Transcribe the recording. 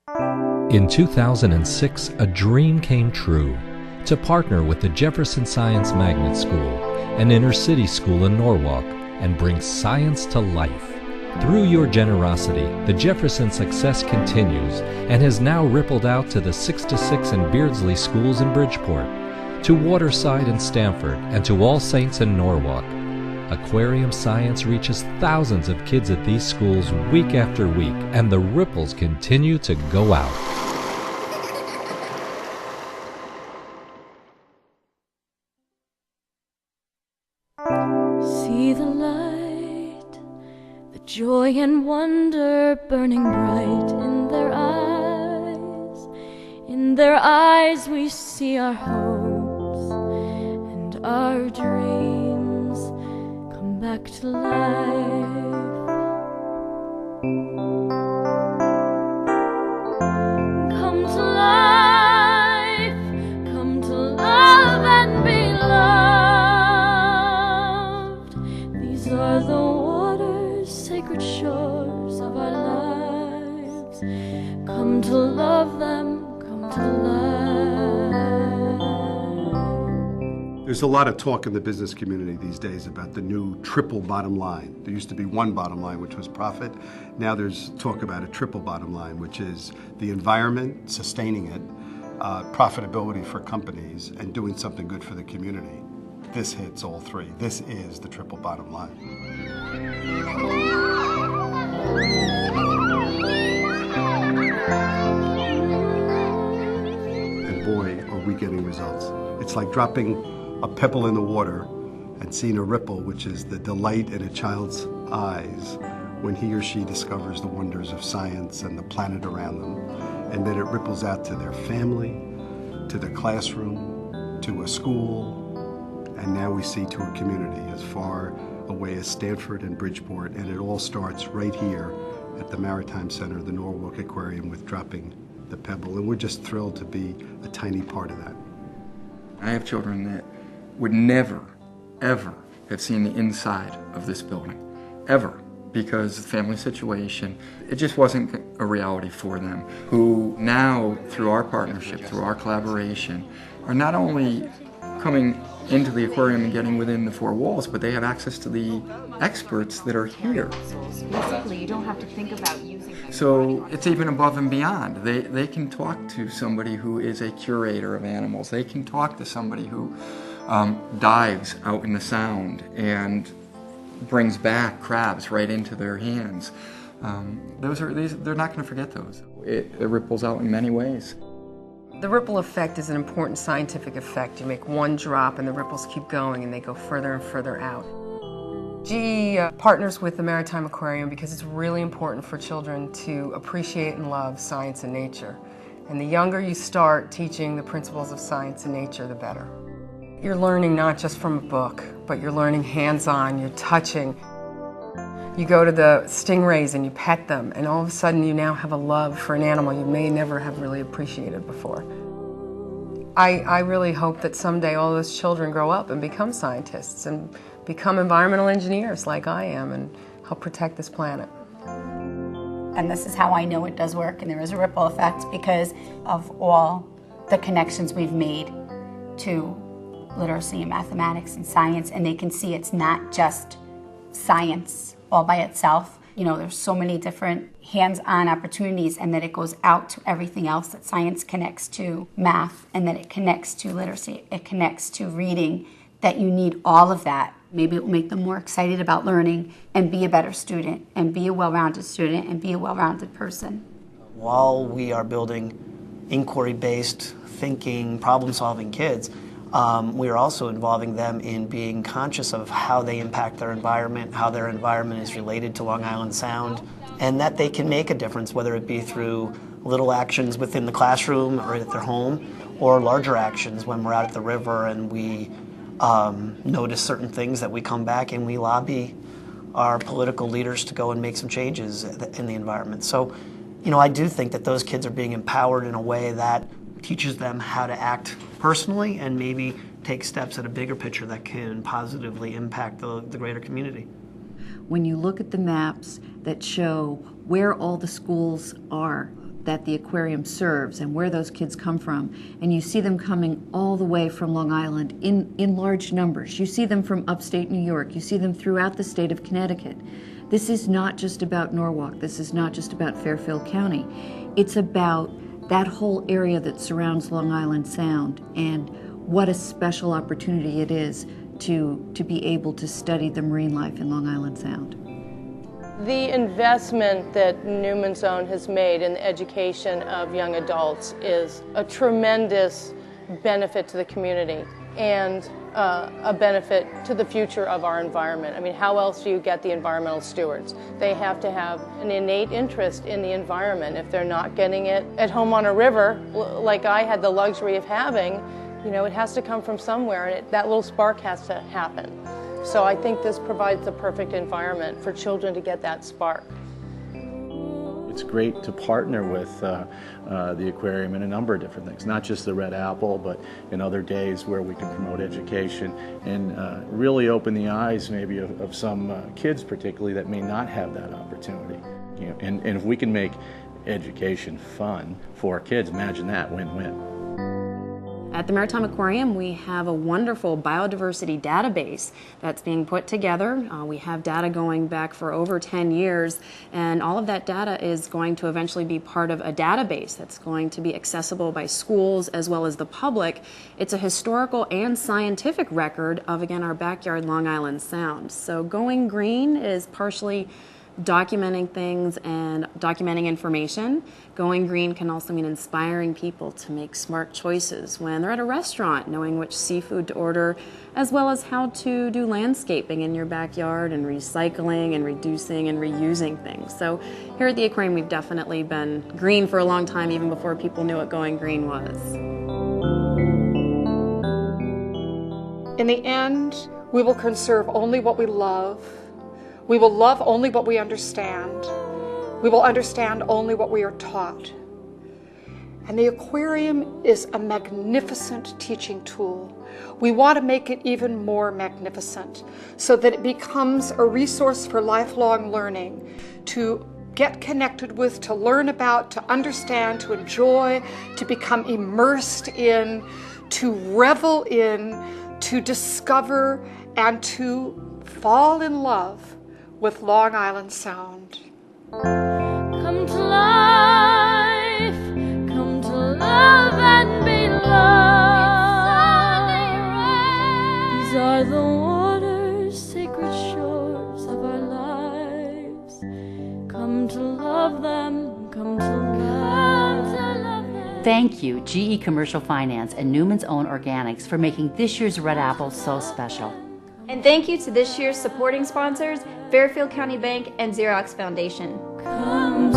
In 2006, a dream came true to partner with the Jefferson Science Magnet School, an inner-city school in Norwalk, and bring science to life. Through your generosity, the Jefferson success continues and has now rippled out to the 6-6 and Beardsley schools in Bridgeport, to Waterside and Stamford, and to All Saints in Norwalk. Aquarium science reaches thousands of kids at these schools week after week, and the ripples continue to go out. See the light, the joy and wonder burning bright in their eyes. In their eyes we see our hopes and our dreams come back to life. Come to life, come to love and be loved. These are the waters, sacred shores of our lives. Come to love them, come to life. There's a lot of talk in the business community these days about the new triple bottom line. There used to be one bottom line, which was profit. Now there's talk about a triple bottom line, which is the environment, sustaining it, profitability for companies, and doing something good for the community. This hits all three. This is the triple bottom line. And boy, are we getting results. It's like dropping a pebble in the water and seeing a ripple, which is the delight in a child's eyes when he or she discovers the wonders of science and the planet around them. And then it ripples out to their family, to the classroom, to a school, and now we see to a community as far away as Stanford and Bridgeport, and it all starts right here at the Maritime Center, the Norwalk Aquarium, with dropping the pebble, and we're just thrilled to be a tiny part of that. I have children that would never, ever have seen the inside of this building, ever, because the family situation, it just wasn't a reality for them, who now, through our partnership, through our collaboration, are not only coming into the aquarium and getting within the four walls, but they have access to the experts that are here. Basically, you don't have to think about using them. So it's even above and beyond. They can talk to somebody who is a curator of animals. They can talk to somebody who dives out in the sound and brings back crabs right into their hands. They're not going to forget those. It ripples out in many ways. The ripple effect is an important scientific effect. You make one drop and the ripples keep going and they go further and further out. GE partners with the Maritime Aquarium because it's really important for children to appreciate and love science and nature. And the younger you start teaching the principles of science and nature, the better. You're learning not just from a book, but you're learning hands-on, you're touching. You go to the stingrays and you pet them, and all of a sudden you now have a love for an animal you may never have really appreciated before. I really hope that someday all those children grow up and become scientists and become environmental engineers like I am and help protect this planet. And this is how I know it does work, and there is a ripple effect because of all the connections we've made to literacy and mathematics and science, and they can see it's not just science all by itself. You know, there's so many different hands-on opportunities, and that it goes out to everything else, that science connects to math, and that it connects to literacy, it connects to reading, that you need all of that. Maybe it will make them more excited about learning and be a better student and be a well-rounded student and be a well-rounded person. While we are building inquiry-based thinking, problem-solving kids, we are also involving them in being conscious of how they impact their environment, how their environment is related to Long Island Sound, and that they can make a difference, whether it be through little actions within the classroom or at their home, or larger actions when we're out at the river and we notice certain things, that we come back and we lobby our political leaders to go and make some changes in the environment. So, you know, I do think that those kids are being empowered in a way that teaches them how to act personally and maybe take steps at a bigger picture that can positively impact the greater community. When you look at the maps that show where all the schools are, that the aquarium serves and where those kids come from, and you see them coming all the way from Long Island in large numbers. You see them from upstate New York. You see them throughout the state of Connecticut. This is not just about Norwalk. This is not just about Fairfield County. It's about that whole area that surrounds Long Island Sound, and what a special opportunity it is to be able to study the marine life in Long Island Sound. The investment that Newman's Own has made in the education of young adults is a tremendous benefit to the community and a benefit to the future of our environment. I mean, how else do you get the environmental stewards? They have to have an innate interest in the environment. If they're not getting it at home on a river, like I had the luxury of having, you know, it has to come from somewhere, and that little spark has to happen. So I think this provides the perfect environment for children to get that spark. It's great to partner with the aquarium in a number of different things, not just the Red Apple, but in other days where we can promote education and really open the eyes maybe of some kids particularly that may not have that opportunity. You know, and if we can make education fun for our kids, imagine that, win-win. At the Maritime Aquarium, we have a wonderful biodiversity database that's being put together. We have data going back for over 10 years, and all of that data is going to eventually be part of a database that's going to be accessible by schools as well as the public. It's a historical and scientific record of, again, our backyard Long Island Sound. So Going Green is partially documenting things and documenting information. Going green can also mean inspiring people to make smart choices when they're at a restaurant, knowing which seafood to order, as well as how to do landscaping in your backyard and recycling and reducing and reusing things. So here at the aquarium, we've definitely been green for a long time, even before people knew what going green was. In the end, we will conserve only what we love. We will love only what we understand. We will understand only what we are taught. And the aquarium is a magnificent teaching tool. We want to make it even more magnificent so that it becomes a resource for lifelong learning, to get connected with, to learn about, to understand, to enjoy, to become immersed in, to revel in, to discover, and to fall in love with Long Island Sound. Come to life, come to love and be loved. These are the waters, sacred shores of our lives. Come to love them, come to love them. Thank you, GE Commercial Finance and Newman's Own Organics, for making this year's Red Apple so special. And thank you to this year's supporting sponsors, Fairfield County Bank and Xerox Foundation. Come